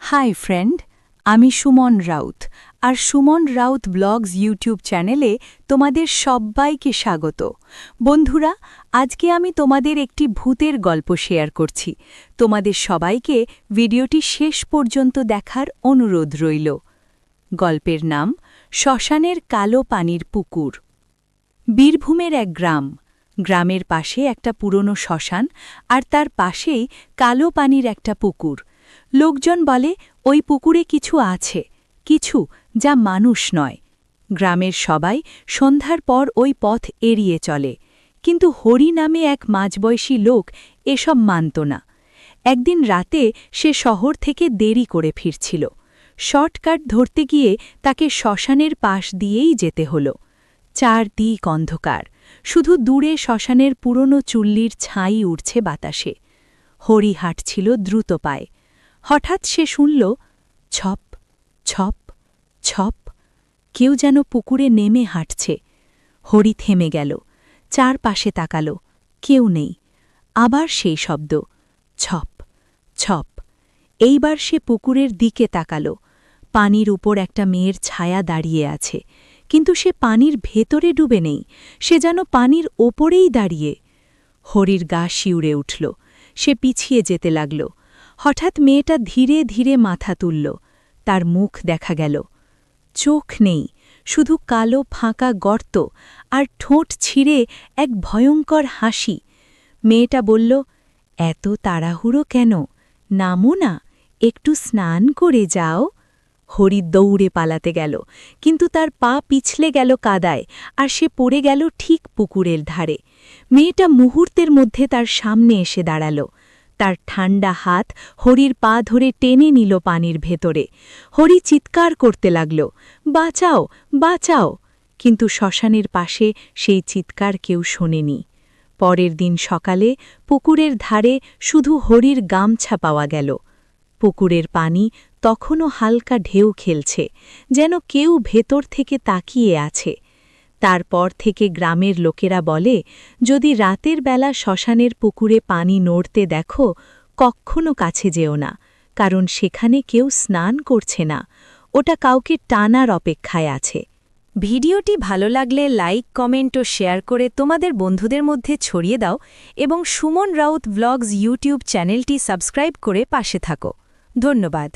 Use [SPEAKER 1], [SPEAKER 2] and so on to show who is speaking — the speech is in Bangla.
[SPEAKER 1] হাই ফ্রেন্ড, আমি সুমন রাউত আর সুমন রাউত ব্লগস ইউটিউব চ্যানেলে তোমাদের সবাইকে স্বাগত। বন্ধুরা, আজকে আমি তোমাদের একটি ভূতের গল্প শেয়ার করছি। তোমাদের সবাইকে ভিডিওটি শেষ পর্যন্ত দেখার অনুরোধ রইল। গল্পের নাম শ্মশানের কালো পানির পুকুর। বীরভূমের এক গ্রাম। গ্রামের পাশে একটা পুরনো শ্মশান আর তার পাশেই কালো পানির একটা পুকুর। লোকজন বলে ওই পুকুরে কিছু আছে, কিছু যা মানুষ নয়। গ্রামের সবাই সন্ধ্যার পর ওই পথ এড়িয়ে চলে, কিন্তু হরি নামে এক মাঝবয়সী লোক এসব মানত না। একদিন রাতে সে শহর থেকে দেরি করে ফিরছিল। শর্টকাট ধরতে গিয়ে তাকে শ্মশানের পাশ দিয়েই যেতে হল। চারদিক অন্ধকার, শুধু দূরে শ্মশানের পুরনো চুল্লির ছাই উড়ছে বাতাসে। হরি হাঁটছিল দ্রুত পায়ে। হঠাৎ সে শুনল ছপ ছপ ছপ, কেউ যেন পুকুরে নেমে হাঁটছে। হরি থেমে গেল, চারপাশে তাকাল, কেউ নেই। আবার সেই শব্দ, ছপ ছপ। এইবার সে পুকুরের দিকে তাকাল। পানির উপর একটা মেয়ের ছায়া দাঁড়িয়ে আছে, কিন্তু সে পানির ভেতরে ডুবে নেই, সে যেন পানির ওপরেই দাঁড়িয়ে। হরির গা শিউরে উঠল, সে পিছিয়ে যেতে লাগল। হঠাৎ মেয়েটা ধীরে ধীরে মাথা তুলল, তার মুখ দেখা গেল। চোখ নেই, শুধু কালো ফাঁকা গর্ত, আর ঠোঁট ছিঁড়ে এক ভয়ঙ্কর হাসি। মেয়েটা বলল, এত তাড়াহুড়ো কেন? নামো না, একটু স্নান করে যাও। হরি দৌড়ে পালাতে গেল, কিন্তু তার পা পিছলে গেল কাদায়, আর সে পড়ে গেল ঠিক পুকুরের ধারে। মেয়েটা মুহূর্তের মধ্যে তার সামনে এসে দাঁড়াল। তার ঠান্ডা হাত হরির পা ধরে টেনে নিল পানির ভেতরে। হরি চিৎকার করতে লাগল, বাঁচাও বাঁচাও! কিন্তু শ্মশানের পাশে সেই চিৎকার কেউ শোনেনি। পরের দিন সকালে পুকুরের ধারে শুধু হরির গামছা পাওয়া গেল। পুকুরের পানি তখনও হালকা ঢেউ খেলছে, যেন কেউ ভেতর থেকে তাকিয়ে আছে। তারপর থেকে গ্রামের লোকেরা বলে, যদি রাতের বেলা শ্মশানের পুকুরে পানি নড়তে দেখো, কখনো কাছে যেও না, কারণ সেখানে কেউ স্নান করছে না, ওটা কাউকে টানার অপেক্ষায় আছে। ভিডিওটি ভালো লাগলে লাইক, কমেন্ট ও শেয়ার করে তোমাদের বন্ধুদের মধ্যে ছড়িয়ে দাও এবং সুমন রাউত ব্লগস ইউটিউব চ্যানেলটি সাবস্ক্রাইব করে পাশে থাকো। ধন্যবাদ।